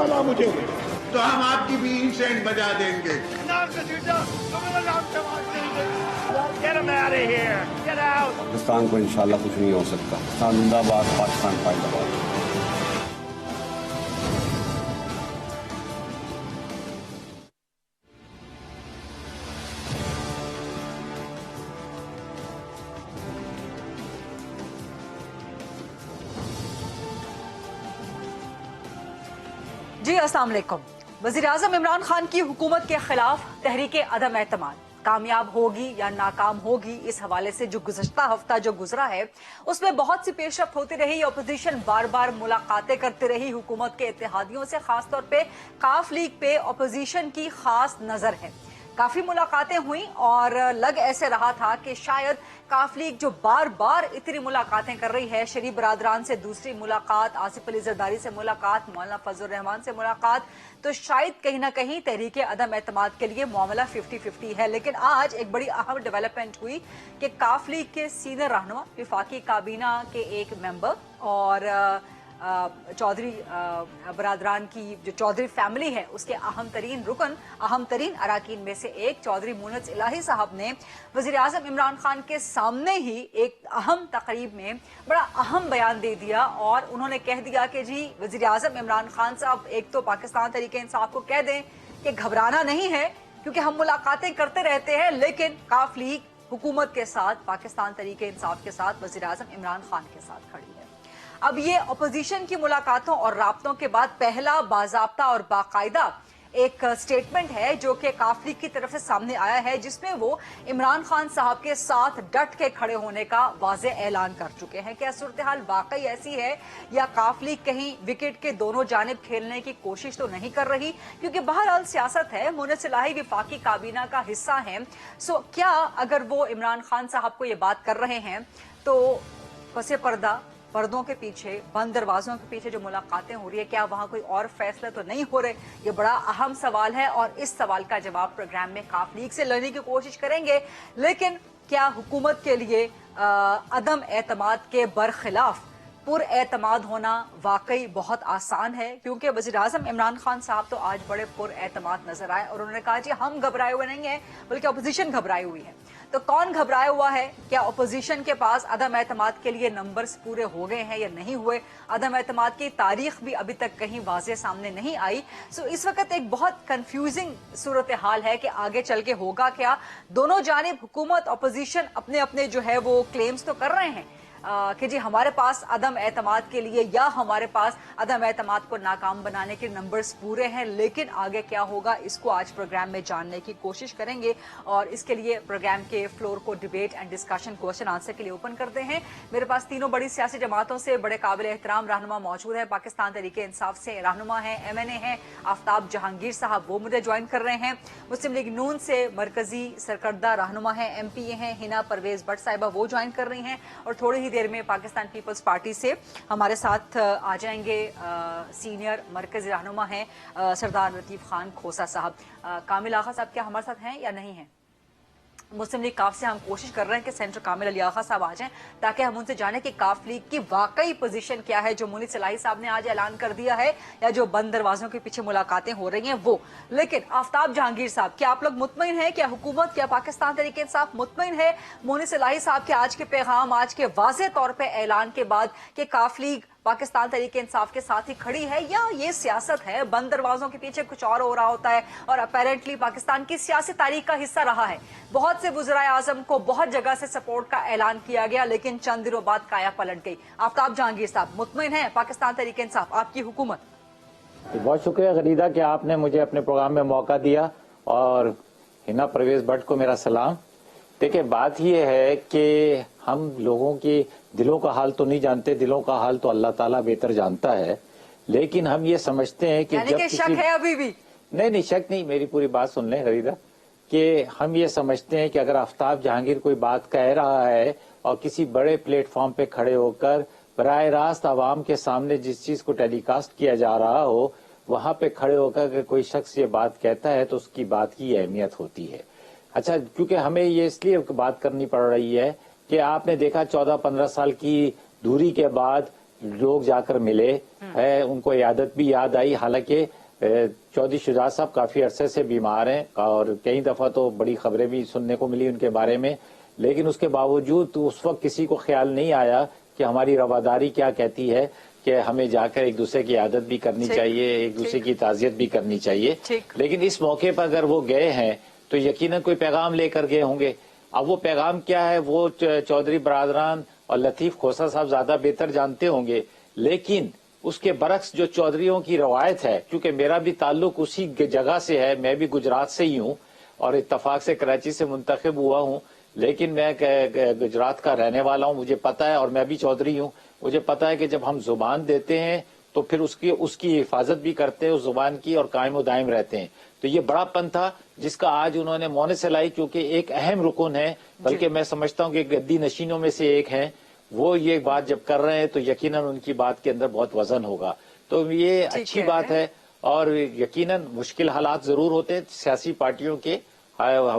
डाला मुझे। तो हम आपकी भी इंसेंट बजा देंगे। पाकिस्तान को इंशाल्लाह कुछ नहीं हो सकता। पाकिस्तान जिंदाबाद, पाकिस्तान जिंदाबाद। जी अस्सलाम वालेकुम। वज़ीर-ए-आज़म इमरान खान की हुकूमत के खिलाफ तहरीके अदम एतमाद कामयाब होगी या नाकाम होगी, इस हवाले से जो गुज़श्ता हफ्ता जो गुजरा है उसमें बहुत सी पेशरफ्त होती रही। अपोजिशन बार बार मुलाकातें करती रही हुकूमत के इत्तेहादियों से, खासतौर पे काफ लीग पे अपोजिशन की खास नजर है। काफी मुलाकातें हुई और लग ऐसे रहा था कि शायद काफ लीग जो बार बार इतनी मुलाकातें कर रही है, शरीफ बरादरान से दूसरी मुलाकात, आसिफ अली जरदारी से मुलाकात, मौलाना फजल रहमान से मुलाकात, तो शायद कहीं ना कहीं तहरीके अदम एतमाद के लिए मामला 50-50 है। लेकिन आज एक बड़ी अहम डेवलपमेंट हुई कि काफ लीग के सीनियर रहनुमा, वफाकी काबीना के एक मेंबर और चौधरी बरादरान की जो चौधरी फैमिली है उसके अहम तरीन अराकीन में से एक चौधरी मुनस इलाही साहब ने वज़ीर-ए-आज़म इमरान खान के सामने ही एक अहम तकरीब में बड़ा अहम बयान दे दिया और उन्होंने कह दिया कि जी वज़ीर-ए-आज़म इमरान खान साहब एक तो पाकिस्तान तहरीके इंसाफ को कह दें कि घबराना नहीं है, क्योंकि हम मुलाकातें करते रहते हैं, लेकिन काफ लीग हुकूमत के साथ, पाकिस्तान तहरीके इंसाफ के साथ, वज़ीर-ए-आज़म इमरान खान के साथ खड़ी है। अब ये अपोजिशन की मुलाकातों और राब्तों के बाद पहला बाज़ाब्ता और बाकायदा एक स्टेटमेंट है जो कि काफ लीग की तरफ से सामने आया है, जिसमें वो इमरान खान साहब के साथ डट के खड़े होने का वाज़े ऐलान कर चुके हैं। क्या सूरत हाल वाकई ऐसी है या काफ लीग कहीं विकेट के दोनों जानिब खेलने की कोशिश तो नहीं कर रही? क्योंकि बहरहाल सियासत है, मुनस इलाही वफाकी काबीना का हिस्सा है। सो क्या अगर वो इमरान खान साहब को ये बात कर रहे हैं तो पसे पर्दों के पीछे, बंद दरवाजों के पीछे जो मुलाकातें हो रही है, क्या वहां कोई और फैसले तो नहीं हो रहे? ये बड़ा अहम सवाल है और इस सवाल का जवाब प्रोग्राम में काफ लीग से लेने की कोशिश करेंगे। लेकिन क्या हुकूमत के लिए अदम एतमाद के बरखिलाफ पुर एतमाद होना वाकई बहुत आसान है? क्योंकि वज़ीर-ए-आज़म इमरान खान साहब तो आज बड़े पुर एतमाद नजर आए और उन्होंने कहा जी हम घबराए हुए नहीं है, बल्कि अपोजिशन घबराई हुई है। तो कौन घबराया हुआ है? क्या अपोजिशन के पास अदम एतमाद के लिए नंबर्स पूरे हो गए हैं या नहीं हुए? अदम एतमाद की तारीख भी अभी तक कहीं वाज़े सामने नहीं आई। सो इस वक्त एक बहुत कंफ्यूजिंग सूरत हाल है कि आगे चल के होगा क्या। दोनों जानिब हुकूमत अपोजिशन अपने अपने जो है वो क्लेम्स तो कर रहे हैं कि जी हमारे पास अदम एतमाद के लिए या हमारे पास अदम एतमाद को नाकाम बनाने के नंबर्स पूरे हैं, लेकिन आगे क्या होगा इसको आज प्रोग्राम में जानने की कोशिश करेंगे। और इसके लिए प्रोग्राम के फ्लोर को debate and discussion, question answer के लिए ओपन करते हैं। मेरे पास तीनों बड़ी सियासी जमातों से बड़े काबिल एहतराम रहनुमा मौजूद है। पाकिस्तान तहरीके इंसाफ से रहनुमा है, MNA है आफ्ताब जहांगीर साहब, वो मुझे ज्वाइन कर रहे हैं। मुस्लिम लीग नून से मरकजी सरकर्दा रहनुमा है, MPA हैं हिना परवेज भट्ट साहिबा, वो ज्वाइन कर रही हैं। और थोड़ी देर में पाकिस्तान पीपल्स पार्टी से हमारे साथ आ जाएंगे सीनियर मरकजी रहनुमा हैं सरदार लतीफ खान खोसा साहब। कामिल आगा साहब क्या हमारे साथ हैं या नहीं हैं? मुस्लिम लीग काफ से हम कोशिश कर रहे हैं कि सेंटर कामिल अली आगा साहब आ जाएं ताकि हम उनसे जाने कि काफ लीग की वाकई पोजीशन क्या है, जो मुनीस इलाही साहब ने आज ऐलान कर दिया है या जो बंद दरवाजों के पीछे मुलाकातें हो रही हैं वो। लेकिन आफ्ताब जहांगीर साहब, क्या आप लोग मुतमईन हैं? क्या हुकूमत, क्या पाकिस्तान तहरीके इंसाफ मुतमईन है मुनीस इलाही साहब के आज के पैगाम, आज के वाज़े तौर पर ऐलान के बाद कि काफ लीग पाकिस्तान तहरीके इंसाफ के साथ ही खड़ी है, या ये सियासत है, बंद दरवाजों के पीछे कुछ और हो रहा होता है और अपेरेंटली पाकिस्तान की सियासी तारीख का हिस्सा रहा है? बहुत से वज़राए आज़म को बहुत जगह से सपोर्ट का ऐलान किया गया, लेकिन चंद दिनों बाद काया पलट गई। आफ्ताब जहांगीर साहब, मुतमईन है पाकिस्तान तहरीके इंसाफ, आपकी हुकूमत? बहुत शुक्रिया खलीदा कि आपने मुझे अपने प्रोग्राम में मौका दिया, और हिना परवेज भट्ट को मेरा सलाम। देखिए, बात यह है कि हम लोगों की दिलों का हाल तो नहीं जानते, दिलों का हाल तो अल्लाह ताला बेहतर जानता है। लेकिन हम ये समझते हैं कि जब शक है अभी भी? नहीं, शक नहीं, मेरी पूरी बात सुन लें खरीदा, कि हम ये समझते हैं कि अगर आफ्ताब जहांगीर कोई बात कह रहा है और किसी बड़े प्लेटफॉर्म पे खड़े होकर बराह रास्त आवाम के सामने जिस चीज को टेलीकास्ट किया जा रहा हो, वहां पे खड़े होकर अगर कोई शख्स ये बात कहता है तो उसकी बात की अहमियत होती है। अच्छा, क्योंकि हमें ये इसलिए बात करनी पड़ रही है कि आपने देखा 14-15 साल की दूरी के बाद लोग जाकर मिले, है, उनको इयादत भी याद आई। हालांकि चौधरी शुजात साहब काफी अरसे से बीमार हैं और कई दफा तो बड़ी खबरें भी सुनने को मिली उनके बारे में, लेकिन उसके बावजूद उस वक्त किसी को ख्याल नहीं आया कि हमारी रवादारी क्या कहती है कि हमें जाकर एक दूसरे की इयादत भी करनी चाहिए, एक दूसरे की ताजियत भी करनी चाहिए। लेकिन इस मौके पर अगर वो गए हैं तो यकीनन कोई पैगाम लेकर गए होंगे। अब वो पैगाम क्या है वो चौधरी बरादरान और लतीफ खोसा साहब ज्यादा बेहतर जानते होंगे, लेकिन उसके बरक्स जो चौधरियों की रवायत है, क्योंकि मेरा भी ताल्लुक उसी जगह से है, मैं भी गुजरात से ही हूँ और इत्तफाक से कराची से मुंतखब हुआ हूँ, लेकिन मैं गुजरात का रहने वाला हूँ, मुझे पता है, और मैं भी चौधरी हूँ, मुझे पता है कि जब हम जुबान देते हैं तो फिर उसकी हिफाजत भी करते हैं उस जुबान की और कायम व दायम रहते हैं। तो ये बड़ापन था जिसका आज उन्होंने मौन सिलाई, क्योंकि एक अहम रुकन है, बल्कि मैं समझता हूँ कि गद्दी नशीनों में से एक हैं, वो ये बात जब कर रहे हैं तो यकीनन उनकी बात के अंदर बहुत वजन होगा। तो ये अच्छी बात है और यकीनन मुश्किल हालात जरूर होते हैं, सियासी पार्टियों के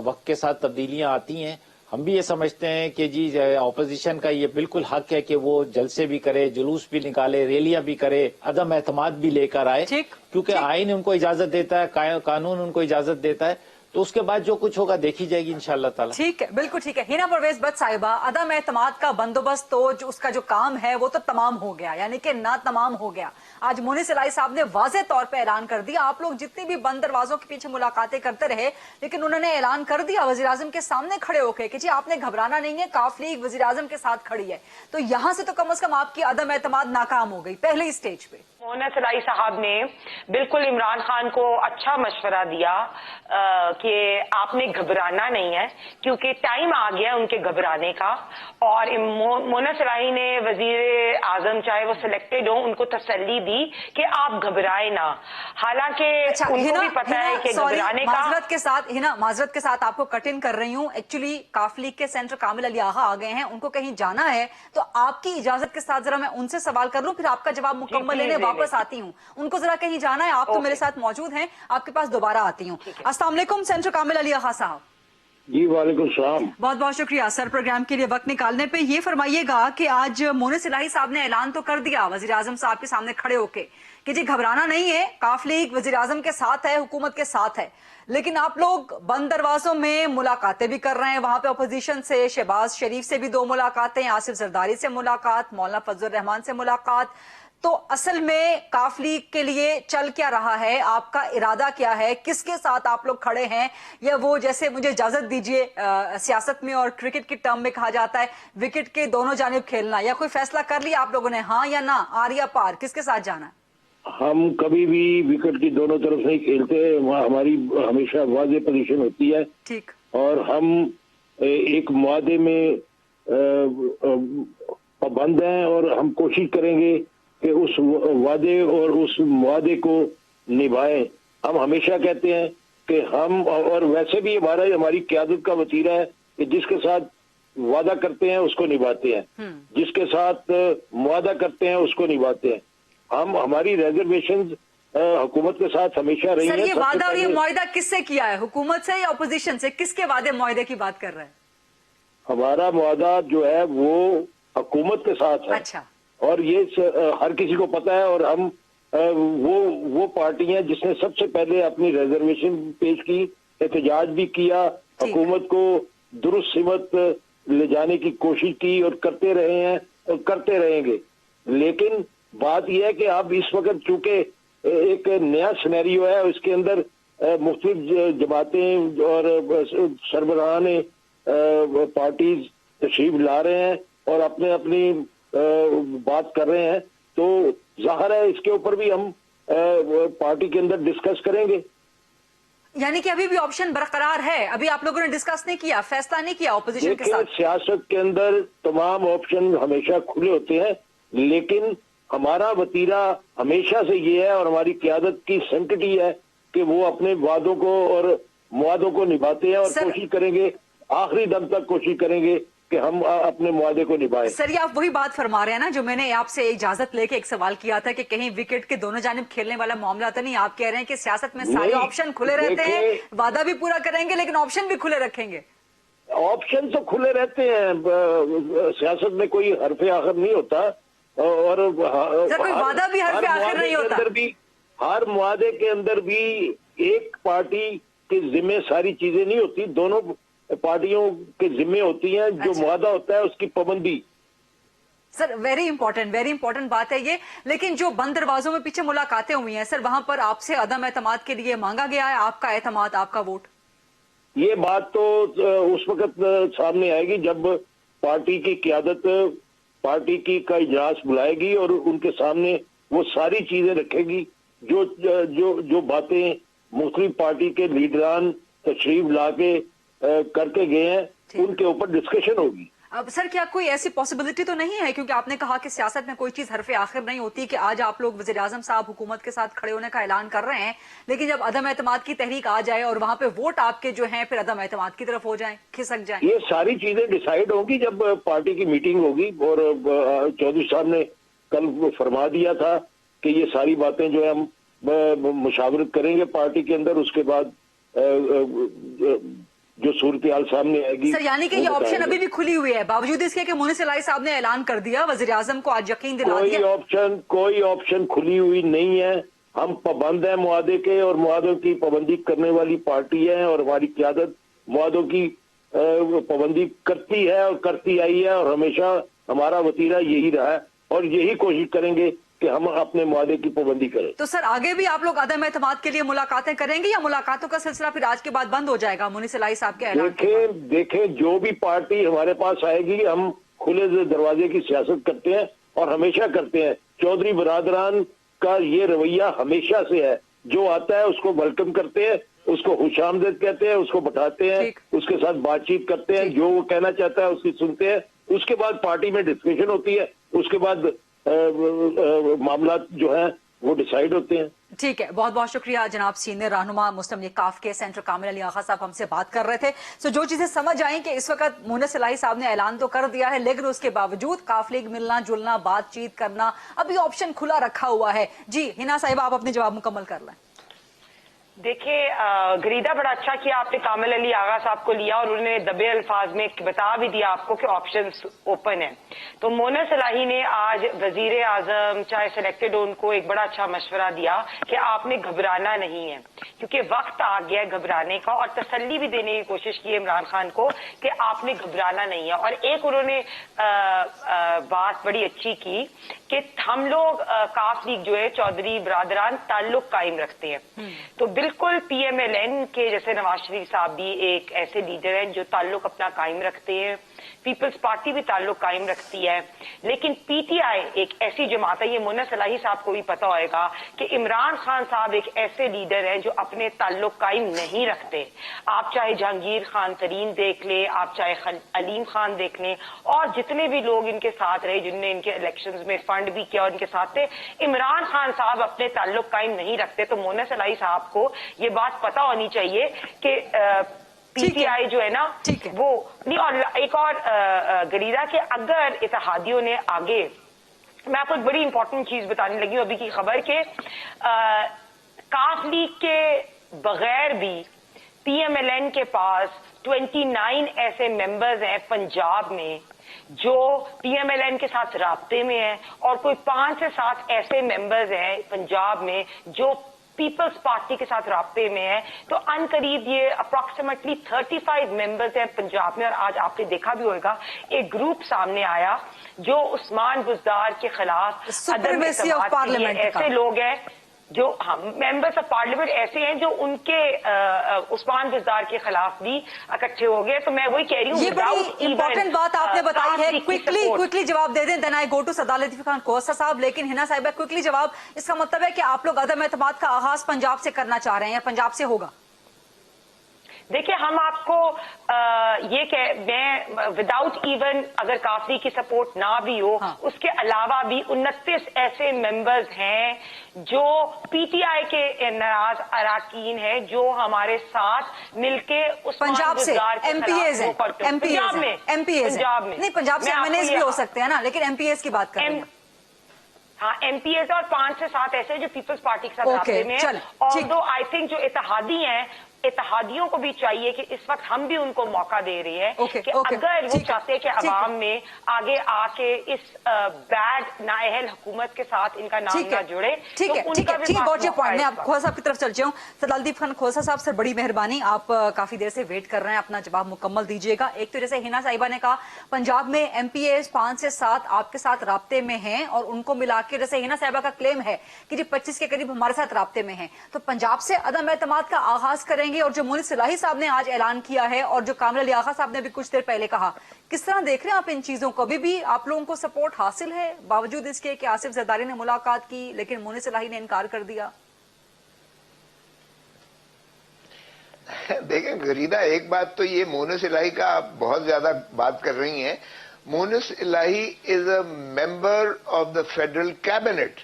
वक्त के साथ तब्दीलियां आती हैं। हम भी ये समझते हैं कि जी ऑपोजिशन का ये बिल्कुल हक है कि वो जलसे भी करे, जुलूस भी निकाले, रैलियां भी करे, अदम एतमाद भी लेकर आए, क्योंकि आइन उनको इजाजत देता है, कानून उनको इजाजत देता है। तो उसके बाद जो कुछ होगा देखी जाएगी इंशाअल्लाह ताला। ठीक है, बिल्कुल ठीक है। हिना परवेज बट साहिबा, अदम एतमाद का बंदोबस्त तो जो उसका जो काम है वो तो तमाम हो गया, यानी कि ना तमाम हो गया। आज मोनी सिलाई साहब ने वाज़े तौर पे ऐलान कर दिया, आप लोग जितनी भी बंद दरवाजों के पीछे मुलाकातें करते रहे, लेकिन उन्होंने ऐलान कर दिया वजीर आजम के सामने खड़े होकर कि जी आपने घबराना नहीं है, काफ लीग वजीर आजम के साथ खड़ी है। तो यहाँ से तो कम से कम आपकी अदम एतमाद नाकाम हो गई पहले ही स्टेज पे। मोना सिलाई साहब ने बिल्कुल इमरान खान को अच्छा मशवरा दिया कि आपने घबराना नहीं है, क्योंकि टाइम आ गया उनके घबराने का। और मोना सिलाई ने वजीर आजम चाहे वो सिलेक्टेड हो उनको तसल्ली दी कि आप घबराए ना, हालांकि उनको भी पता है कि घबराने का। माजरत के साथ आपको कट इन कर रही हूँ, एक्चुअली काफ लीग के सेंटर कामिल अली आगा आ गए हैं, उनको कहीं जाना है, तो आपकी इजाजत के साथ जरा मैं उनसे सवाल कर लूं, फिर आपका जवाब मुकम्मल लेने वापस आती हूँ। उनको जरा कहीं जाना है, आप तो मेरे साथ मौजूद हैं, आपके पास दोबारा आती हूँ। अस्सलाम वालेकुम सेंटर कामिल अली आगा साहब। जी वालेकुम सलाम। बहुत बहुत शुक्रिया सर प्रोग्राम के लिए वक्त निकालने पे। ये फरमाइएगा कि आज मोनी सिलाई साहब ने ऐलान तो कर दिया वजीर आजम साहब के सामने खड़े होके कि जी घबराना नहीं है, काफ लीग वजीर आजम के साथ है, हुकूमत के साथ है, लेकिन आप लोग बंद दरवाजों में मुलाकातें भी कर रहे हैं। वहां पे अपोजिशन से शहबाज शरीफ से भी 2 मुलाकातें, आसिफ जरदारी से मुलाकात, मौलाना फजल रहमान से मुलाकात। तो असल में काफ लीग के लिए चल क्या रहा है, आपका इरादा क्या है, किसके साथ आप लोग खड़े हैं, या वो जैसे मुझे इजाजत दीजिए सियासत में और क्रिकेट की टर्म में कहा जाता है विकेट के दोनों जानिब खेलना, या कोई फैसला कर लिया आप लोगों ने, हाँ या ना, आर या पार, किसके साथ जाना है? हम कभी भी विकेट की दोनों तरफ नहीं खेलते, हमारी हमेशा वाज़ेह पोजीशन होती है। ठीक। और हम एक मुआदे में पाबंद हैं और हम कोशिश करेंगे कि उस वादे और उस मुआदे को निभाएं। हम हमेशा कहते हैं कि हम, और वैसे भी हमारी क़यादत का वतीरा है कि जिसके साथ वादा करते हैं उसको निभाते हैं, जिसके साथ मुआदा करते हैं उसको निभाते हैं। हम हमारी रिजर्वेशन हुकूमत के साथ हमेशा रही है। सर ये वादा और ये मुआहदा किससे किया है, हुकूमत से या अपोजिशन से, किसके वादे मुआहदे की बात कर रहे हैं? हमारा मुआहदा जो है वो हुकूमत के साथ है। अच्छा। और ये हर किसी को पता है, और हम वो पार्टी है जिसने सबसे पहले अपनी रिजर्वेशन पेश की, एहतजाज भी किया, हुकूमत को दुरुस्त सिमत ले जाने की कोशिश की और करते रहे हैं और करते रहेंगे। लेकिन बात यह है कि अब इस वक्त चूंकि एक नया सिनेरियो है, उसके अंदर मुख्तलिफ जमातें और सरबराहान पार्टीज तशरीफ ला रहे हैं और अपने अपनी बात कर रहे हैं, तो जाहिर है इसके ऊपर भी हम पार्टी के अंदर डिस्कस करेंगे। यानी कि अभी भी ऑप्शन बरकरार है, अभी आप लोगों ने डिस्कस नहीं किया, फैसला नहीं किया ऑपोजिशन के साथ? सियासत के अंदर तमाम ऑप्शन हमेशा खुले होते हैं, लेकिन हमारा वतीरा हमेशा से ये है और हमारी क़यादत की सेंसिटी है कि वो अपने वादों को और मुआदों को निभाते हैं, और कोशिश करेंगे, आखिरी दम तक कोशिश करेंगे कि हम अपने मुआदे को निभाएं। सर ये आप वही बात फरमा रहे हैं ना जो मैंने आपसे इजाजत लेके एक सवाल किया था कि कहीं विकेट के दोनों जानिब खेलने वाला मामला तो नहीं। आप कह रहे हैं कि सियासत में सारे ऑप्शन खुले रहते हैं, वादा भी पूरा करेंगे लेकिन ऑप्शन भी खुले रखेंगे। ऑप्शन तो खुले रहते हैं, सियासत में कोई हरफे आखिर नहीं होता, और कोई वादा भी हरफे आखिर हर मुआदे के अंदर भी एक पार्टी के जिम्मे सारी चीजें नहीं होती, दोनों पार्टियों के जिम्मे होती हैं। जो मुआदा होता है उसकी पाबंदी। सर वेरी इंपॉर्टेंट बात है ये। लेकिन जो बंद दरवाजों में पीछे मुलाकातें हुई हैं सर, वहां पर आपसे अदम एतमाद के लिए मांगा गया है आपका एतमाद, आपका वोट? ये बात तो उस वक्त सामने आएगी जब पार्टी की क़यादत पार्टी की का इजलास बुलाएगी और उनके सामने वो सारी चीजें रखेगी जो बातें मुख्तलिफ पार्टी के लीडरान तशरीफ लाके करके गए हैं, उनके ऊपर डिस्कशन होगी। अब सर क्या कोई ऐसी पॉसिबिलिटी तो नहीं है, क्योंकि आपने कहा कि सियासत में कोई चीज हरफे आखिर नहीं होती, कि आज आप लोग वज़ीर आज़म साहब हुकूमत के साथ खड़े होने का ऐलान कर रहे हैं, लेकिन जब अदम एतमाद की तहरीक आ जाए और वहां पे वोट आपके जो हैं फिर अदम एतमाद की तरफ हो जाए, खिसक जाए? ये सारी चीजें डिसाइड होंगी जब पार्टी की मीटिंग होगी। और चौधरी साहब ने कल फरमा दिया था कि ये सारी बातें जो है हम मुशावरत करेंगे पार्टी के अंदर, उसके बाद जो सूरत-ए-हाल सामने आएगी। सर यानी कि ये ऑप्शन अभी भी खुली हुई है, बावजूद इसके कि मुनीसिर अली साहब ने ऐलान कर दिया, वज़ीर आज़म को आज यकीन दिला दिया? कोई ऑप्शन खुली हुई नहीं है। हम पाबंद हैं मुआदे के, और मुआदों की पाबंदी करने वाली पार्टी है, और हमारी क़यादत मुआदों की पाबंदी करती है और करती आई है, और हमेशा हमारा वतीरा यही रहा है, और यही कोशिश करेंगे कि हम अपने मुआदे की पाबंदी करें। तो सर आगे भी आप लोग अदम एतमाद के लिए मुलाकातें करेंगे, या मुलाकातों का सिलसिला फिर आज के बाद बंद हो जाएगा मुनीसिर अली साहब के ऐलान के बाद? देखें जो भी पार्टी हमारे पास आएगी, हम खुले दरवाजे की सियासत करते हैं और हमेशा करते हैं। चौधरी बरादरान का ये रवैया हमेशा से है, जो आता है उसको वेलकम करते हैं, उसको खुशामदीद कहते हैं, उसको बैठाते हैं, उसके साथ बातचीत करते हैं, जो वो कहना चाहता है उसकी सुनते हैं, उसके बाद पार्टी में डिस्कशन होती है, उसके बाद मामला जो है वो डिसाइड होते हैं। ठीक है, बहुत बहुत शुक्रिया जनाब सीनियर रहनुमा मुस्लिम लीग काफ के सेंटर कामिल अली आगा साहब हमसे बात कर रहे थे। सो जो चीजें समझ आई कि इस वक्त मुनीसिर अली साहब ने ऐलान तो कर दिया है, लेकिन उसके बावजूद काफ लीग मिलना जुलना बातचीत करना अभी ऑप्शन खुला रखा हुआ है। जी हिना साहिबा, आप अपने जवाब मुकम्मल कर लें। देखिए गरीदा, बड़ा अच्छा किया आपने कामिल अली आगा साहब को लिया, और उन्होंने दबे अल्फाज में बता भी दिया आपको कि ऑप्शंस ओपन है। तो मोना सलाही ने आज वजीर आजम चाहे सिलेक्टेड हो, उनको एक बड़ा अच्छा मशवरा दिया कि आपने घबराना नहीं है, क्योंकि वक्त आ गया है घबराने का, और तसल्ली भी देने की कोशिश की इमरान खान को कि आपने घबराना नहीं है। और एक उन्होंने बात बड़ी अच्छी की कि हम लोग काफ लीग जो है चौधरी बरादरान ताल्लुक कायम रखते हैं। तो बिल्कुल पीएमएलएन के जैसे नवाज शरीफ साहब भी एक ऐसे लीडर हैं जो ताल्लुक अपना कायम रखते हैं, पीपल्स पार्टी भी ताल्लुक कायम रखती है, लेकिन पीटीआई एक ऐसी जमात है, ये मुन्ना सलाही साहब को भी पता होगा कि इमरान खान साहब एक ऐसे लीडर हैं जो अपने ताल्लुक कायम नहीं रखते। आप चाहे जहांगीर खान तरीन देख ले, आप चाहे अलीम खान देख लें, और जितने भी लोग इनके साथ रहे, जिनने इनके इलेक्शंस में फंड भी किया और इनके साथ थे, इमरान खान साहब अपने ताल्लुक कायम नहीं रखते। तो मुन्ना सलाही साहब को ये बात पता होनी चाहिए कि पीटीआई जो है ना वो नहीं। और एक और गरीदा के अगर इत्तेहादियों ने आगे, मैं आपको एक बड़ी इंपॉर्टेंट चीज बताने लगी हूं अभी की खबर के, काफ लीग के बगैर भी पीएमएलएन के पास 29 ऐसे मेंबर्स हैं पंजाब में जो पीएमएलएन के साथ राब्ते में हैं, और कोई 5 से 7 ऐसे मेंबर्स हैं पंजाब में जो पीपल्स पार्टी के साथ राब्ते में है। तो अनकरीब ये अप्रोक्सीमेटली 35 मेंबर्स हैं पंजाब में। और आज आपने देखा भी होगा एक ग्रुप सामने आया जो उस्मान बुज़दार के खिलाफ ऐसे लोग हैं जो मेंबर्स ऑफ पार्लियामेंट ऐसे हैं जो उनके उस्मान बुज़दार के खिलाफ भी इकट्ठे हो गए। तो मैं वही कह रही हूँ, ये बड़ी इंपॉर्टेंट बात आपने बताई है। क्विकली जवाब दे दें, देन आई गो टू सरदार लतीफ खान कोसा साहब। लेकिन हिना साहिबा क्विकली जवाब, इसका मतलब है कि आप लोग अदम एतमाद का आगाज पंजाब से करना चाह रहे हैं या पंजाब से होगा? देखिए हम आपको मैं विदाउट इवन अगर काफी की सपोर्ट ना भी हो, उसके अलावा भी 29 ऐसे मेंबर्स हैं जो पीटीआई के नाराज अराकीन है, जो हमारे साथ मिलके पंजाब से एमपीएस है, पंजाब में नहीं, पंजाब से एमएनएस भी हो सकते हैं ना, लेकिन एमपीएस की बात करें। हाँ, एमपीएस और 5 से 7 ऐसे जो पीपल्स पार्टी के साथ राब्ते में हैं। और आई थिंक जो इत्तेहादी हैं इत्तेहादियों को भी चाहिए कि इस वक्त हम भी उनको मौका दे रही है Okay, कि okay, अगर वो ठीक है, चाहते हैं कि ठीक है। अवाम में आगे आके इस बैड नाअहल हुकूमत के साथ इनका नाम ठीक ना है, जुड़े, ठीक तो है, ठीक उनका है, भी ठीक है, पास गॉट योर मौका पॉइंट। मैं है आप इस वक्त। खोसा साहब की तरफ चल जाऊं। सर लतीफ खान खोसा साहब सर, बड़ी मेहरबानी, आप काफी देर से वेट कर रहे हैं, अपना जवाब मुकम्मल दीजिएगा। एक तो जैसे हिना साहिबा ने कहा पंजाब में एमपीएस 5 से 7 आपके साथ राब्ते में हैं और उनको मिला के, जैसे हिना साहिबा का क्लेम है कि जी 25 के करीब हमारे साथ राब्ते में हैं, तो पंजाब से अदम एतमाद का आगाज करेंगे। और जो मुनीर सिलाही साहब ने आज ऐलान किया है और जो कामिल अली आगा साहब ने भी कुछ देर पहले कहा, किस तरह देख रहे हैं आप इन चीजों को? अभी भी आप लोगों को सपोर्ट हासिल है बावजूद इसके कि आसिफ जरदारी ने मुलाकात की लेकिन मुनीर सिलाही ने इनकार कर दिया? देखें गरीदा, एक बात तो ये मोनिस इलाही का आप बहुत ज्यादा बात कर रही हैं। Monis Elahi is a member of the federal cabinet,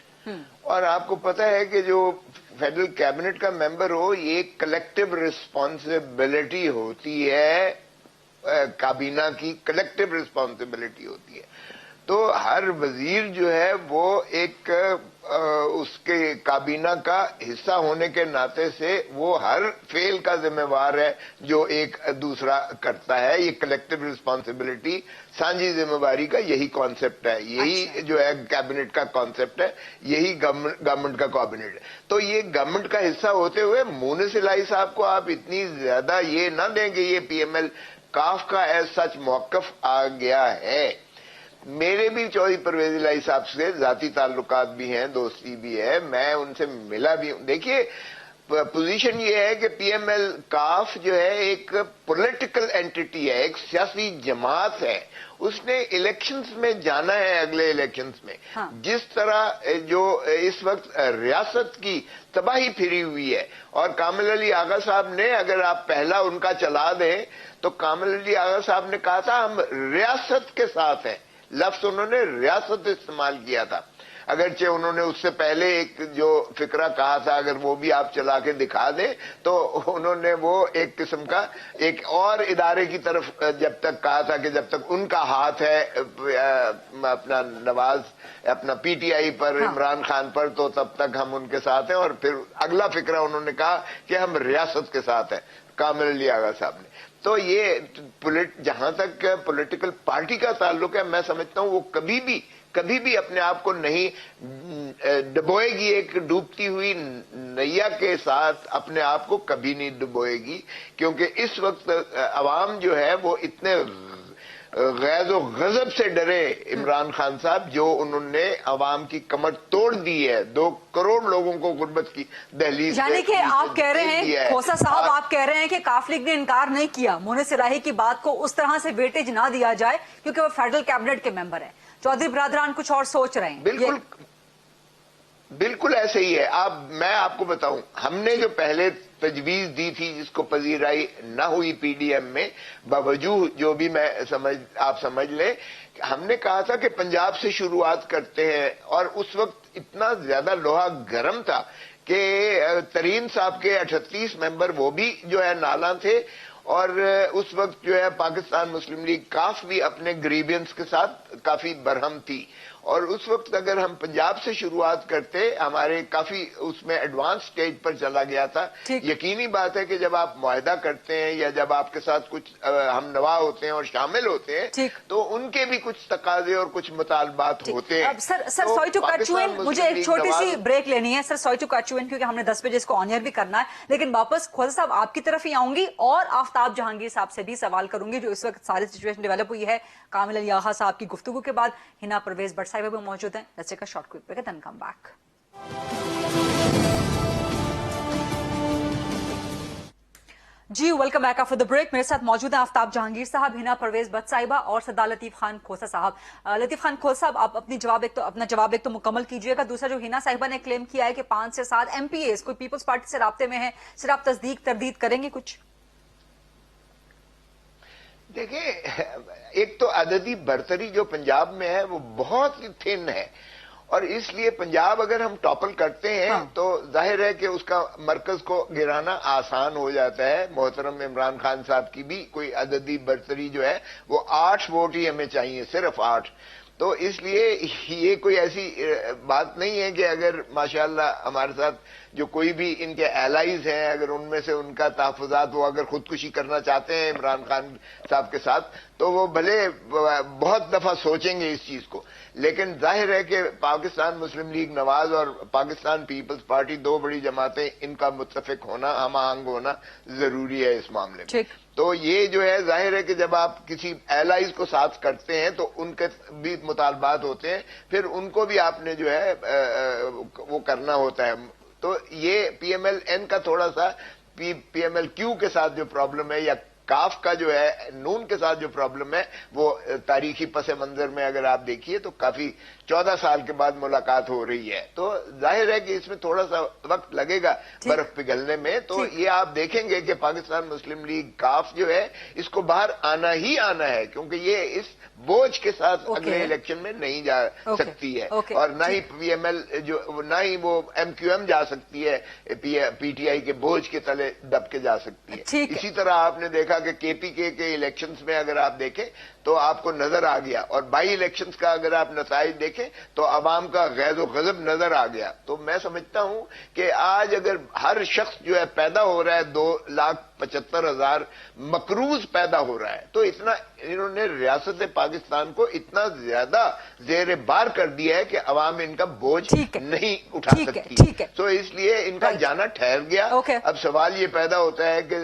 और आपको पता है कि जो फेडरल कैबिनेट का मेंबर हो, ये कलेक्टिव रिस्पॉन्सिबिलिटी होती है, काबीना की कलेक्टिव रिस्पॉन्सिबिलिटी होती है। तो हर वजीर जो है वो एक उसके काबीना का हिस्सा होने के नाते से वो हर फेल का जिम्मेवार है जो एक दूसरा करता है। ये कलेक्टिव रिस्पॉन्सिबिलिटी, सांझी जिम्मेवारी का यही कॉन्सेप्ट है, यही जो है कैबिनेट का कॉन्सेप्ट है, यही गवर्नमेंट का कैबिनेट है। तो ये गवर्नमेंट का हिस्सा होते हुए मोनिस इलाही साहब को आप इतनी ज्यादा ये ना देंगे। ये पीएमएल काफ का एज सच मौकफ आ गया है। मेरे भी चौधरी परवेज इलाही साहब से जाती ताल्लुकात भी हैं, दोस्ती भी है, मैं उनसे मिला भी हूं। देखिए पोजीशन ये है कि पीएमएल काफ जो है एक पॉलिटिकल एंटिटी है, एक सियासी जमात है। उसने इलेक्शंस में जाना है, अगले इलेक्शंस में। हाँ। जिस तरह जो इस वक्त रियासत की तबाही फिरी हुई है, और कामिल अली आगा साहब ने, अगर आप पहला उनका चला दें तो कामिल अली आगा साहब ने कहा था हम रियासत के साथ हैं, लफ्ज उन्होंने रियासत इस्तेमाल किया था। अगरचे उन्होंने उससे पहले एक जो फिक्रा कहा था, अगर वो भी आप चला के दिखा दें, तो उन्होंने वो एक किस्म का एक और इदारे की तरफ जब तक कहा था कि जब तक उनका हाथ है अपना नवाज, अपना पीटीआई पर, हाँ। इमरान खान पर, तो तब तक हम उनके साथ हैं। और फिर अगला फिक्रा उन्होंने कहा कि हम रियासत के साथ हैं, कामिल अली आगा साहब ने। तो ये जहां तक पॉलिटिकल पार्टी का ताल्लुक है, मैं समझता हूं वो कभी भी अपने आप को नहीं डुबोएगी, एक डूबती हुई नैया के साथ अपने आप को कभी नहीं डुबोएगी। क्योंकि इस वक्त अवाम जो है वो इतने गैज़ो गजब से डरे इमरान खान साहब, जो उन्होंने अवाम की कमर तोड़ दी है, 2 करोड़ लोगों को गुर्बत की दहलीज। यानी कि आप कह रहे हैं खोसा साहब, आप कह रहे हैं कि काफ लीग ने इनकार नहीं किया, मोनिस इलाही की बात को उस तरह से वेटेज ना दिया जाए क्योंकि वो फेडरल कैबिनेट के मेंबर है। चौधरी बरादरान कुछ और सोच रहे हैं। बिल्कुल ऐसे ही है। मैं आपको बताऊं, हमने जो पहले तजवीज दी थी जिसको पजीराई न हुई पीडीएम में, बावजूद जो भी आप समझ लें, हमने कहा था कि पंजाब से शुरुआत करते हैं। और उस वक्त इतना ज्यादा लोहा गर्म था कि तरीन साहब के 38 मेंबर वो भी जो है नाला थे। और उस वक्त जो है पाकिस्तान मुस्लिम लीग काफ भी अपने ग्रीवियंस के साथ काफी बरहम थी। और उस वक्त अगर हम पंजाब से शुरुआत करते, हमारे काफी उसमें एडवांस स्टेज पर चला गया था। यकीनी बात है कि जब आप मुआहदा करते हैं या जब आपके साथ कुछ हम नवा होते हैं और शामिल होते हैं, तो उनके भी कुछ तकाजे और कुछ मुतालबात होते हैं। Sir sorry to cut you in, मुझे एक छोटी सी ब्रेक लेनी है sir, sorry to cut you in, क्योंकि हमने 10 बजे इसको ऑन एयर भी करना है। लेकिन वापस खोसा साहब आपकी तरफ ही आऊंगी और आफ्ताब जहांगीर साहब से भी सवाल करूंगी जो इस वक्त सारी सिचुएशन डेवलप हुई है कामिल अली आगा साहब की गुफ्तगू के बाद। हिना परवेज भट्ट साहिबा भी मौजूद हैं। Let's take a short quick break and come back. जी welcome back after the break. मेरे साथ मौजूद हैं आफ्ताब जहांगीर साहब, हिना परवेज भट्ट साहिबा और सरदार लतीफ खान खोसा साहब। लतीफ खान खोसा साहब, आप अपना जवाब एक तो मुकम्मल कीजिएगा। दूसरा, जो हिना साहिबा ने क्लेम किया है कि 5 से 7 एमपीएस कोई पीपल्स पार्टी से राब्ते में है, सिर्फ आप तस्दीक तरदीद करेंगे कुछ? देखिए, एक तो अददी बरतरी जो पंजाब में है वो बहुत ही थिन है, और इसलिए पंजाब अगर हम टॉपल करते हैं, हाँ। तो जाहिर है कि उसका मरकज को गिराना आसान हो जाता है। मोहतरम इमरान खान साहब की भी कोई अददी बरतरी जो है वो 8 वोट ही हमें चाहिए, सिर्फ 8। تو اس لیے یہ کوئی ایسی بات نہیں ہے کہ اگر ماشاءاللہ ہمارے ساتھ جو کوئی بھی ان کے ایلائز ہیں، اگر ان میں سے ان کا تحفظات وہ اگر خودکشی کرنا چاہتے ہیں عمران خان صاحب کے ساتھ، تو وہ بھلے بہت دفعہ سوچیں گے اس چیز کو، لیکن ظاہر ہے کہ پاکستان مسلم لیگ نواز اور پاکستان پیپلز پارٹی دو بڑی جماعتیں، ان کا متفق ہونا، ہم آہنگ ہونا ضروری ہے اس معاملے میں۔ تو یہ جو ہے ظاہر ہے کہ جب آپ کسی ایلائز کو ساتھ کرتے ہیں تو ان کے بھی مطالبات ہوتے ہیں، پھر ان کو بھی آپ نے جو ہے وہ کرنا ہوتا ہے۔ تو یہ پی ایم ایل این کا تھوڑا سا پی ایم ایل کیو کے ساتھ جو پرابلم ہے، یا کاف کا جو ہے نون کے ساتھ جو پرابلم ہے، وہ تاریخی پس منظر میں اگر آپ دیکھیے تو کافی 14 سال کے بعد ملاقات ہو رہی ہے، تو ظاہر ہے کہ اس میں تھوڑا سا وقت لگے گا برف پگھلنے میں۔ تو یہ آپ دیکھیں گے کہ پاکستان مسلم لیگ کاف جو ہے اس کو باہر آنا ہی آنا ہے، کیونکہ یہ اس بوجھ کے ساتھ اگلے الیکشن میں نہیں جا سکتی ہے، اور نہ ہی پی ایم ایل نہ ہی وہ ایم کیو ایم جا سکتی ہے، پی ٹی آئی کے بوجھ کے تلے دب کے جا سکتی ہے۔ اسی طرح آپ نے دیکھا کہ کے پی کے الیکشنز میں اگر آپ دیکھیں تو آپ کو نظر آ گیا، اور بائی الیکشنز کا اگر آپ نتائج دیکھیں تو عوام کا غیظ و غضب نظر آ گیا۔ تو میں سمجھتا ہوں کہ آج اگر ہر شخص جو ہے پیدا ہو رہا ہے 2,75,000 مقروض پیدا ہو رہا ہے، تو اتنا انہوں نے ریاست پاکستان کو اتنا زیادہ زیر بار کر دیا ہے کہ عوام ان کا بوجھ نہیں اٹھا سکتی، تو اس لیے ان کا جانا ٹھہر گیا۔ اب سوال یہ پیدا ہوتا ہے کہ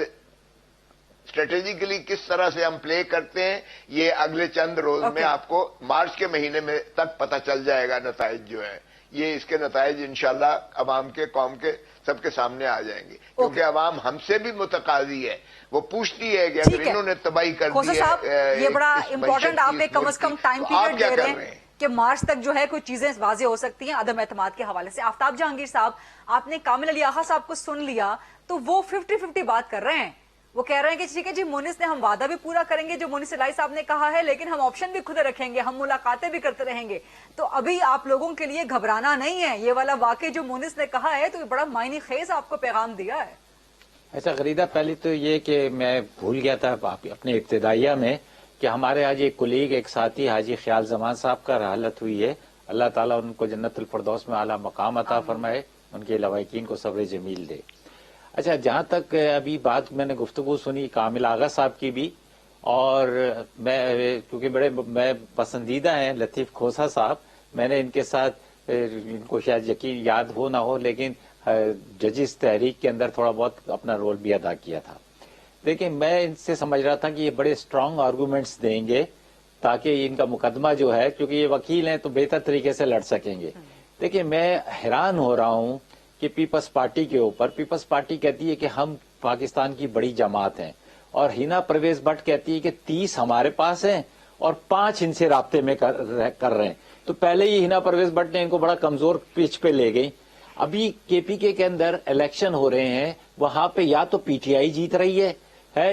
اسٹریٹجیکلی کس طرح سے ہم پلے کرتے ہیں، یہ اگلے چند روز میں آپ کو مارچ کے مہینے میں تک پتہ چل جائے گا۔ نتائج جو ہے یہ اس کے نتائج انشاءاللہ عوام کے، قوم کے، سب کے سامنے آ جائیں گے، کیونکہ عوام ہم سے بھی متقاضی ہے، وہ پوچھتی ہے کہ اگر انہوں نے تباہی کر دی ہے، یہ بڑا امپورٹنٹ، آپ ایک کم از کم ٹائم پیریڈ دے رہے ہیں کہ مارچ تک جو ہے کوئی چیزیں واضح ہو سکتی ہیں عدم اعتماد کے حوالے سے۔ آفتاب جہانگیر صاحب، آپ نے کامل علی آغا صاحب کو سن لیا تو وہ 50-50 بات کر رہے ہیں، وہ کہہ رہے ہیں کہ ٹھیک ہے جی مونس نے ہم وعدہ بھی پورا کریں گے جو مونس الہی صاحب نے کہا ہے، لیکن ہم آپشن بھی خود رکھیں گے، ہم ملاقاتیں بھی کرتے رہیں گے۔ تو ابھی آپ لوگوں کے لیے گھبرانا نہیں ہے، یہ والا واقعہ جو مونس نے کہا ہے تو یہ بڑا معنی خیز آپ کو پیغام دیا ہے۔ ایسا غریدہ، پہلے تو یہ کہ میں بھول گیا تھا اپنے ابتدائیہ میں کہ ہمارے آج ایک کلیگ، ایک ساتھی حاجی خیال زمان صاحب کا حالت ہوئی ہے، اللہ تعالیٰ ان کو جنت الفردوس میں اعلیٰ مقام عطا فرمائے، ان کے لواحقین کو صبر جمیل دے۔ اچھا، جہاں تک ابھی بات میں نے گفتگو سنی کامل آغا صاحب کی بھی، اور میں کیونکہ میں پسندیدہ ہیں لطیف کھوسا صاحب، میں نے ان کے ساتھ، ان کو شاید یقین یاد ہو نہ ہو، لیکن ججز تحریک کے اندر تھوڑا بہت اپنا رول بھی ادا کیا تھا۔ لیکن میں ان سے سمجھ رہا تھا کہ یہ بڑے اسٹرانگ آرگومنٹس دیں گے تاکہ ان کا مقدمہ جو ہے، کیونکہ یہ وکیل ہیں تو بہتر طریقے سے لڑ سکیں گے۔ دیکھیں، میں حیران ہو رہا ہوں کہ پیپلز پارٹی کے اوپر، پیپلز پارٹی کہتی ہے کہ ہم پاکستان کی بڑی جماعت ہیں، اور ہینا پرویز بٹ کہتی ہے کہ 30 ہمارے پاس ہیں اور 5 ان سے رابطے میں کر رہے ہیں۔ تو پہلے ہی ہینا پرویز بٹ نے ان کو بڑا کمزور پچ پہ لے گئی۔ ابھی کے پی کے اندر الیکشن ہو رہے ہیں، وہاں پہ یا تو پی ٹی آئی جیت رہی ہے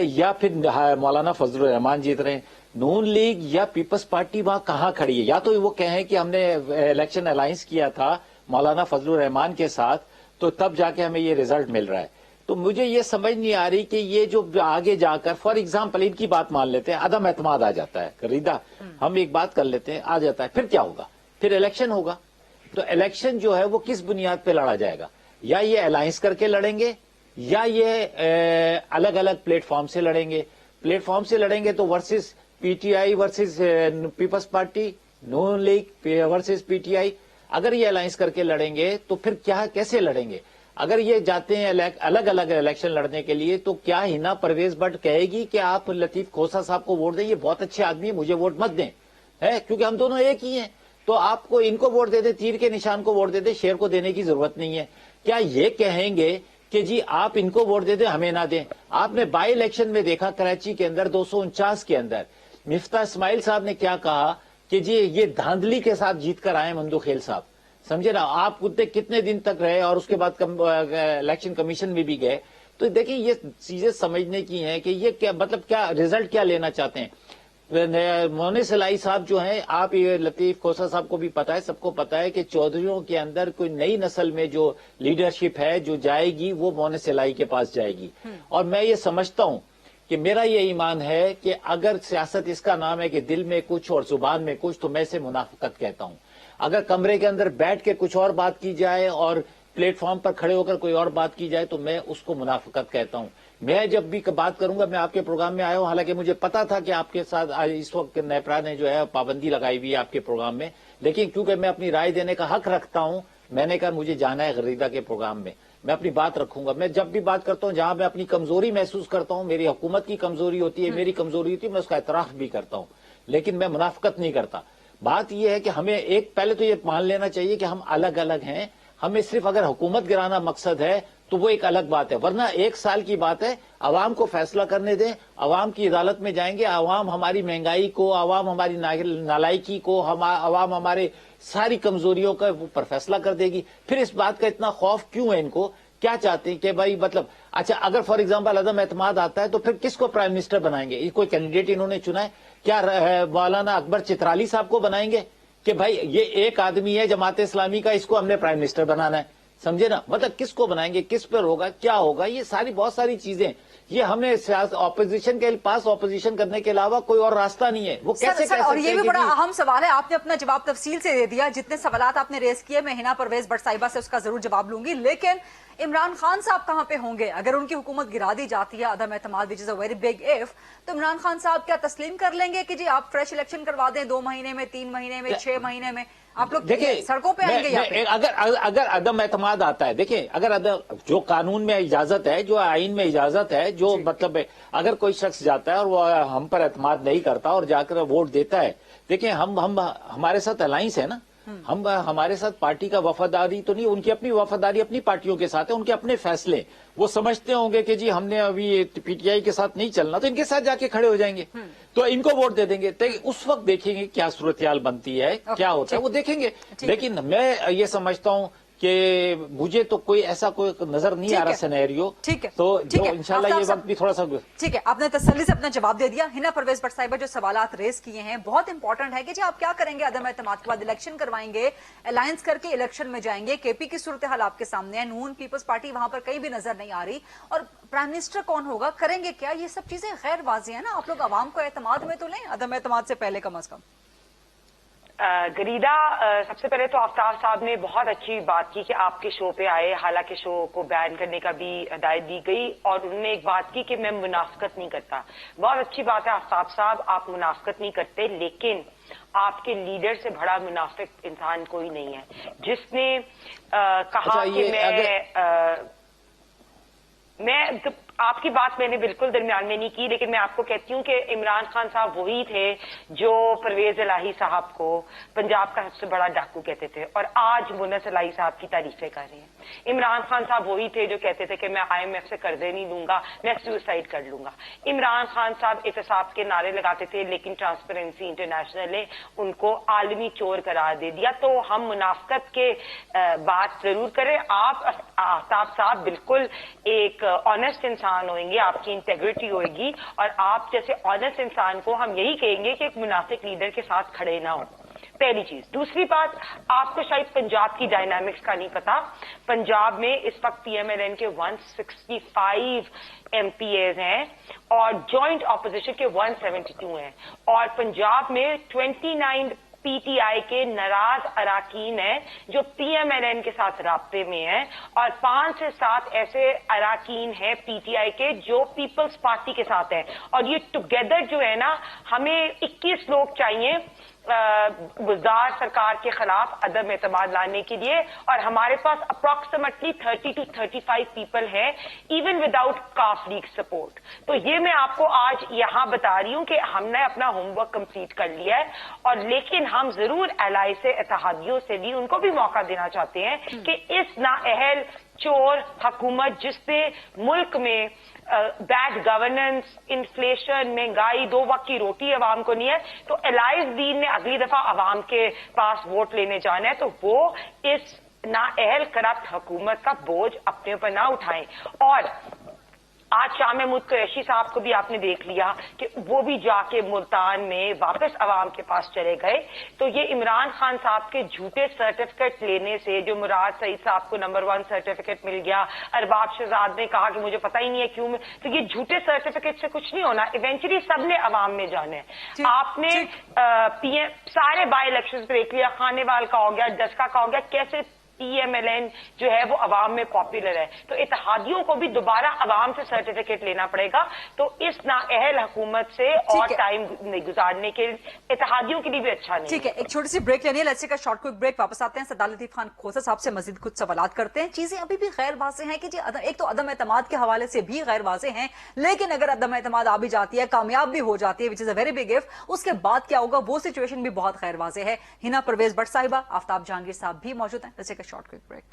یا پھر مولانا فضل الرحمان جیت رہے ہیں۔ نون لیگ یا پیپلز پارٹی وہاں کہاں کھڑی ہے؟ یا تو وہ کہیں کہ ہم نے الیکشن الائنس کیا تھا مولانا فضل الرحمان کے ساتھ تو تب جا کے ہمیں یہ ریزلٹ مل رہا ہے۔ تو مجھے یہ سمجھ نہیں آ رہی کہ یہ جو آگے جا کر، فار ایگزامپل ان کی بات مان لیتے ہیں، عدم اعتماد آ جاتا ہے، ریدہ ہم ایک بات کر لیتے ہیں، آ جاتا ہے، پھر کیا ہوگا؟ پھر الیکشن ہوگا۔ تو الیکشن جو ہے وہ کس بنیاد پہ لڑا جائے گا؟ یا یہ الائنس کر کے لڑیں گے، یا یہ الگ الگ پلیٹ فارم سے لڑیں گے۔ پلیٹ فارم سے لڑیں گے تو versus PTI versus Peoples Party, Noon League versus PTI. اگر یہ الائنس کر کے لڑیں گے تو پھر کیا، کیسے لڑیں گے؟ اگر یہ جاتے ہیں الگ الگ الیکشن لڑنے کے لیے تو کیا ہینا پرویز بٹ کہے گی کہ آپ لطیف کھوسا صاحب کو ووٹ دیں، یہ بہت اچھے آدمی ہیں، مجھے ووٹ مت دیں، کیونکہ ہم دونوں ایک ہی ہیں، تو آپ کو ان کو ووٹ دے دیں، تیر کے نشان کو ووٹ دے دیں، شیر کو دینے کی ضرورت نہیں ہے۔ کیا یہ کہیں گے کہ جی آپ ان کو ووٹ دے دیں، ہمیں نہ دیں؟ آپ نے بائی الیکشن میں دیکھا کراچی کے اندر 249 کے اندر مفتاح اسماعیل صاحب نے کیا کہا کہ جی یہ دھاندلی کے ساتھ جیت کر آئے ممدوح خیل صاحب، سمجھے نا؟ آپ کتنے دن تک رہے اور اس کے بعد الیکشن کمیشن میں بھی گئے۔ تو دیکھیں یہ چیزیں سمجھنے کی ہیں کہ یہ کیا مطلب، کیا ریزلٹ کیا لینا چاہتے ہیں۔ مونس الہی صاحب جو ہیں، آپ یہ لطیف کھوسا صاحب کو بھی پتا ہے، سب کو پتا ہے کہ چودھریوں کے اندر کوئی نئی نسل میں جو لیڈرشپ ہے جو جائے گی وہ مونس الہی کے پاس جائے گی۔ اور میں یہ سمجھتا ہوں कि मेरा ये ईमान है कि अगर सियासत इसका नाम है कि दिल में कुछ और जुबान में कुछ, तो मैं इसे मुनाफिकत कहता हूं। अगर कमरे के अंदर बैठ के कुछ और बात की जाए और प्लेटफॉर्म पर खड़े होकर कोई और बात की जाए तो मैं उसको मुनाफिकत कहता हूं। मैं जब भी बात करूंगा, मैं आपके प्रोग्राम में आया हूं, हालांकि मुझे पता था कि आपके साथ इस वक्त नेपरा ने जो है पाबंदी लगाई हुई है आपके प्रोग्राम में, लेकिन क्योंकि मैं अपनी राय देने का हक रखता हूं, मैंने कहा मुझे जाना है गरीदा के प्रोग्राम में, मैं अपनी बात रखूंगा। मैं जब भी बात करता हूं जहां मैं अपनी कमजोरी महसूस करता हूं, मेरी हुकूमत की कमजोरी होती है, मेरी कमजोरी होती है, मैं उसका एतराफ भी करता हूं, लेकिन मैं मुनाफिकत नहीं करता। बात यह है कि हमें एक पहले तो ये मान लेना चाहिए कि हम अलग अलग हैं। हमें सिर्फ अगर हुकूमत गिराना मकसद है तो वो एक अलग बात है, वरना 1 साल की बात है, अवाम को फैसला करने दें। अवाम की अदालत में जाएंगे, अवाम हमारी महंगाई को, अवाम हमारी नालायकी को, अवाम हमारे सारी कमजोरियों का ऊपर फैसला कर देगी। फिर इस बात का इतना खौफ क्यों है इनको? क्या चाहते हैं कि भाई मतलब अच्छा, अगर फॉर एग्जाम्पल अदम एतमाद आता है तो फिर किसको प्राइम मिनिस्टर बनाएंगे? कोई कैंडिडेट इन्होंने चुना है क्या? मौलाना अकबर चित्राली साहब को बनाएंगे कि भाई ये एक आदमी है जमात इस्लामी का, इसको हमने प्राइम मिनिस्टर बनाना है? समझे ना, मतलब किसको बनाएंगे, किस पर होगा, क्या होगा, ये सारी बहुत सारी चीजें, ये हमें ऑपोजिशन के पास ऑपोजिशन करने के अलावा कोई और रास्ता नहीं है। वो कैसे सर, और ये भी बड़ा अहम सवाल है, आपने अपना जवाब तफसील से दे दिया। जितने सवालात आपने रेज किए मैं हिना परवेज भट्ट साहिबा से उसका जरूर जवाब लूंगी, लेकिन इमरान खान साहब कहां पे होंगे अगर उनकी हुकूमत गिरा दी जाती है अदम एतमाद, which is a very big if? तो इमरान खान साहब क्या तस्लीम कर लेंगे कि जी आप फ्रेश इलेक्शन करवा दें 2 महीने में, 3 महीने में, 6 महीने में? आप लोग देखिए सड़कों पे आएंगे? अगर अदम एतमाद आता है, देखिए अगर जो कानून में इजाजत है, जो आइन में इजाजत है, जो मतलब अगर कोई शख्स जाता है और वो हम पर एतमाद नहीं करता और जाकर वोट देता है, देखिए हम हमारे साथ अलायंस है ना, हमारे साथ पार्टी का वफादारी तो नहीं, उनकी अपनी वफादारी अपनी पार्टियों के साथ है, उनके अपने फैसले। वो समझते होंगे कि जी हमने अभी पीटीआई के साथ नहीं चलना तो इनके साथ जाके खड़े हो जाएंगे, तो इनको वोट दे देंगे। तो उस वक्त देखेंगे क्या सूरत-ए-हाल बनती है, क्या होता है वो देखेंगे। लेकिन मैं ये समझता हूं कि मुझे तो कोई ऐसा कोई नजर नहीं आ रहा सिनेरियो। ठीक है, तो जो इंशाल्लाह ये वक्त भी थोड़ा सा ठीक है, आपने तसल्ली से अपना जवाब दे दिया। हिना परवेज भट्ट साहिबा जो सवालात रेज किए हैं बहुत इंपॉर्टेंट है कि जी आप क्या करेंगे अदम एतमाद के बाद? इलेक्शन करवाएंगे, अलायंस करके इलेक्शन में जाएंगे, केपी की सूरत हाल आपके सामने है, नून पीपल्स पार्टी वहां पर कहीं भी नजर नहीं आ रही, और प्राइम मिनिस्टर कौन होगा, करेंगे क्या, ये सब चीजें गैर वाज़ेह है ना। आप लोग अवाम को एतमाद में तो लें, अदम एतमाद से पहले कम अज कम। गरीदा, सबसे पहले तो आफ्ताब साहब ने बहुत अच्छी बात की कि आपके शो पे आए, हालांकि शो को बैन करने का भी हिदायत दी गई, और उन्होंने एक बात की कि मैं मुनाफिकत नहीं करता। बहुत अच्छी बात है आफ्ताब साहब, आप मुनाफिकत नहीं करते, लेकिन आपके लीडर से बड़ा मुनाफिक इंसान कोई नहीं है जिसने कहा कि मैं आपकी बात मैंने बिल्कुल दरमियान में नहीं की, लेकिन मैं आपको कहती हूँ कि इमरान खान साहब वही थे जो परवेज इलाही साहब को पंजाब का सबसे बड़ा डाकू कहते थे, और आज मुन्नस इलाही साहब की तारीफें कर रहे हैं। इमरान खान साहब वही थे जो कहते थे कि मैं IMF से कर्जे नहीं लूंगा, मैं सुसाइड कर लूंगा। इमरान खान साहब एहतसाब के नारे लगाते थे, लेकिन ट्रांसपेरेंसी इंटरनेशनल ने उनको आलमी चोर करार दे दिया। तो हम मुनाफिकत के बात जरूर करें। आप आफ्ताब साहब बिल्कुल एक ऑनेस्ट इंसान होंगे, आपकी इंटेग्रिटी होगी, और आप जैसे ऑनेस्ट इंसान को हम यही कहेंगे कि एक मुनाफिक लीडर के साथ खड़े ना हो, पहली चीज। दूसरी बात, आपको शायद पंजाब की डायनामिक्स का नहीं पता। पंजाब में इस वक्त PMLN के 165 MPAs हैं और जॉइंट ऑपोजिशन के 172 हैं, और पंजाब में 29 PTI के नाराज अराकीन हैं जो PMLN के साथ राब्ते में हैं, और 5 से 7 ऐसे अराकीन हैं PTI के जो पीपल्स पार्टी के साथ हैं। और ये टुगेदर जो है ना, हमें 21 लोग चाहिए गुज़दार सरकार के खिलाफ अदम एतमाद लाने के लिए, और हमारे पास अप्रॉक्सीमेटली 30 to 35 पीपल है इवन विदाउट काफ लीग सपोर्ट। तो ये मैं आपको आज यहां बता रही हूं कि हमने अपना होमवर्क कंप्लीट कर लिया है, और लेकिन हम जरूर एलाई से, इत्तेहादियों से भी उनको भी मौका देना चाहते हैं कि इस नाअहल चोर हुकूमत जिसने मुल्क में बैड गवर्नेंस, इन्फ्लेशन, महंगाई, 2 वक्त की रोटी अवाम को नहीं है, तो एलाइज दीन ने अगली दफा अवाम के पास वोट लेने जाना है, तो वो इस नाअहल करप्ट हुकूमत का बोझ अपने ऊपर ना उठाएं। और आज शाह महमूद कुरैशी साहब को भी आपने देख लिया कि वो भी जाके मुल्तान में वापस अवाम के पास चले गए। तो ये इमरान खान साहब के झूठे सर्टिफिकेट लेने से जो मुराद सईद साहब को नंबर 1 सर्टिफिकेट मिल गया, अरबाब शहजाद ने कहा कि मुझे पता ही नहीं है क्यों, तो ये झूठे सर्टिफिकेट से कुछ नहीं होना। इवेंचुअली सबने अवाम में जाना है। आपने पीएम सारे बाई इलेक्शन देख लिया, खानेवाल का हो गया, डस्का का हो गया, कैसे PMLN जो है वो अवाम में पॉपुलर है। तो इत्तेहादियों को भी दोबारा अवाम से सर्टिफिकेट लेना पड़ेगा। तो इस नाअहल हुकूमत से और टाइम गुजारने के इत्तेहादियों के लिए भी अच्छा नहीं। ठीक है, एक छोटी सी ब्रेक लेनी है। Let's take a short quick break. वापस आते हैं, सरदार लतीफ खान खोसा साहब से मजीद कुछ सवालात करते हैं। चीजें अभी भी गैर वाज़ेह हैं कि जी एक तो अदम एतमाद के हवाले से भी गैर वाज़ेह हैं, लेकिन अगर अदम एतमाद आ भी जाती है, कामयाब भी हो जाती है, which is a very big if, उसके बाद क्या होगा वो सिचुएशन भी बहुत गैर वाज़ेह है। हिना परवेज भट्ट साहिबा, आफ्ताब जहांगीर साहब भी मौजूद हैं। Let's take a short quick break.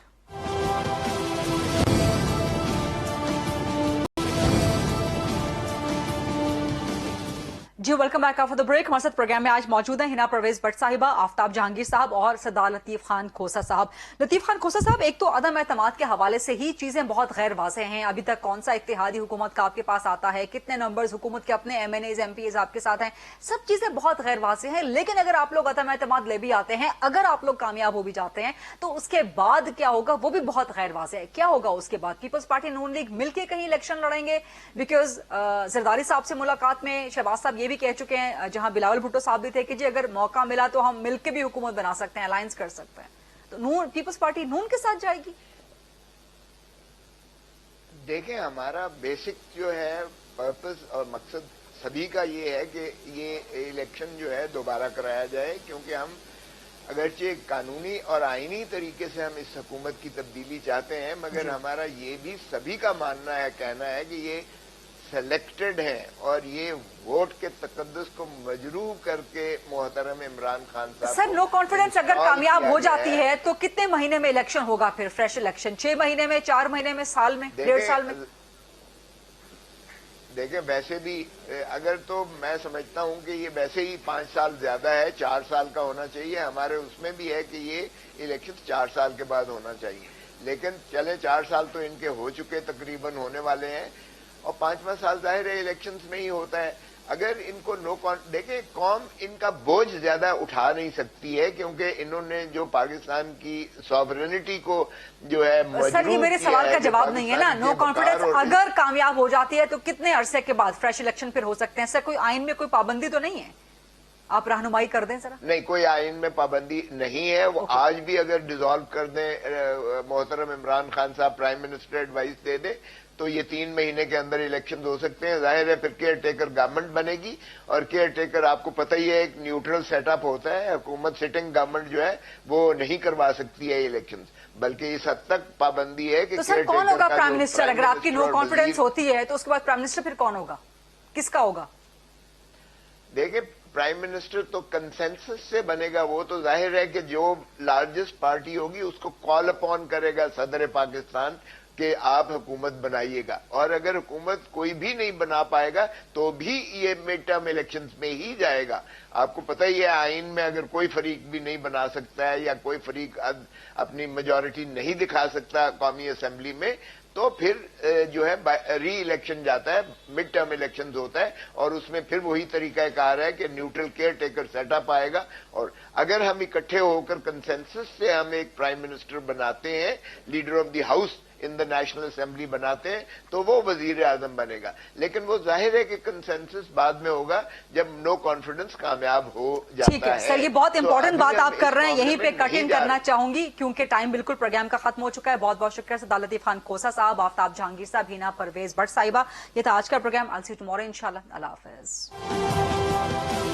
जी welcome back after the break. हमारे साथ प्रोग्राम में आज मौजूद हैं हिना परवेज भट्ट साहिबा, आफ्ताब जहांगीर साहब और सरदार लतीफ खान खोसा साहब। लतीफ खान खोसा साहब, एक तो अदम एतमाद के हवाले से ही चीजें बहुत गैर वाज़ेह हैं। अभी तक कौन सा इत्तेहादी हुकूमत का आपके पास आता है, कितने नंबर्स हुकूमत के अपने MNAs MPs आपके साथ हैं, सब चीजें बहुत गैर वाज़ेह हैं। लेकिन अगर आप लोग अदम एतमाद ले भी आते हैं, अगर आप लोग कामयाब हो भी जाते हैं, तो उसके बाद क्या होगा वो भी बहुत गैर वाज़ेह है। क्या होगा उसके बाद? पीपल्स पार्टी नून लीग मिलकर कहीं इलेक्शन लड़ेंगे? बिकॉज जरदारी साहब से मुलाकात में शहबाज साहब ये भी कह चुके हैं, जहां बिलावल भुट्टो साहब भी थे, कि जी अगर मौका मिला तो हम मिलकर भी हुकूमत बना सकते हैं, अलायंस कर सकते हैं। तो नून पीपल्स पार्टी नून के साथ जाएगी? देखें, हमारा बेसिक जो है पर्पस और मकसद सभी का ये है कि ये इलेक्शन जो है दोबारा कराया जाए, क्योंकि हम अगरचे कानूनी और आईनी तरीके से हम इस हुकूमत की तब्दीली चाहते हैं, मगर हमारा ये भी सभी का मानना है, कहना है कि ये सेलेक्टेड हैं और ये वोट के तकद्दुस को मजरूह करके मोहतरम इमरान खान साहब। सर, नो कॉन्फिडेंस अगर कामयाब हो जाती है तो कितने महीने में इलेक्शन होगा फिर? फ्रेश इलेक्शन 6 महीने में, 4 महीने में, साल में, 1.5 साल में? देखें, वैसे भी अगर तो मैं समझता हूं कि ये वैसे ही 5 साल ज्यादा है, 4 साल का होना चाहिए। हमारे उसमें भी है कि ये इलेक्शन 4 साल के बाद होना चाहिए, लेकिन चले 4 साल तो इनके हो चुके, तकरीबन होने वाले हैं, और 5वां साल जाहिर है इलेक्शंस में ही होता है। अगर इनको देखें, कौम इनका बोझ ज्यादा उठा नहीं सकती है, क्योंकि इन्होंने जो पाकिस्तान की सॉवरेनिटी को जो है सर, ये मेरे सवाल का जवाब नहीं है ना। नो कॉन्फिडेंस अगर कामयाब हो जाती है तो कितने अरसे के बाद फ्रेश इलेक्शन फिर हो सकते हैं? सर, कोई आइन में कोई पाबंदी तो नहीं है? आप रहनुमाई कर दें जरा। नहीं, कोई आइन में पाबंदी नहीं है। वो आज भी अगर डिसॉल्व कर दें, मोहतरम इमरान खान साहब प्राइम मिनिस्टर एडवाइस दे दे, तो ये 3 महीने के अंदर इलेक्शन हो सकते हैं। जाहिर है फिर केयर टेकर गवर्नमेंट बनेगी, और केयर टेकर आपको पता ही है एक न्यूट्रल सेटअप होता है। हुकूमत सिटिंग गवर्नमेंट जो है वो नहीं करवा सकती है इलेक्शन, बल्कि इस हद तक पाबंदी है कि तो सर कौन होगा प्राइम मिनिस्टर? अगर आपकी नो कॉन्फिडेंस होती है तो उसके बाद प्राइम मिनिस्टर फिर कौन होगा, किसका होगा? देखिए, प्राइम मिनिस्टर तो कंसेंसस से बनेगा। वो तो जाहिर है कि जो लार्जेस्ट पार्टी होगी उसको कॉल अपॉन करेगा सदर पाकिस्तान कि आप हुकूमत बनाइएगा, और अगर हुकूमत कोई भी नहीं बना पाएगा तो भी ये मिड टर्म इलेक्शंस में ही जाएगा। आपको पता ही है आइन में अगर कोई फरीक भी नहीं बना सकता है या कोई फरीक अपनी मेजॉरिटी नहीं दिखा सकता कौमी असेंबली में, तो फिर जो है री इलेक्शन जाता है, मिड टर्म इलेक्शन होता है, और उसमें फिर वही तरीकाकार है कि न्यूट्रल केयर टेकर सेटअप आएगा। और अगर हम इकट्ठे होकर कंसेंसस से हम एक प्राइम मिनिस्टर बनाते हैं, leader of the house in the national assembly बनाते हैं, तो वो वजीर आजम बनेगा। लेकिन वो जाहिर है कि कंसेंसस बाद में होगा जब नो कॉन्फिडेंस कामयाब हो जाता है। ठीक है सर, ये बहुत इंपॉर्टेंट बात आप कर रहे हैं, यहीं पे कट इन करना चाहूंगी क्योंकि टाइम बिल्कुल प्रोग्राम का खत्म हो चुका है। बहुत बहुत शुक्रिया सरदार लतीफ खान खोसा साहब, आफ्ताब जहांगीर साहब, हिना परवेज भट्ट साहिबा। ये था आज का programme. I'll see you tomorrow इंशाल्लाह। अल्लाह हाफिज।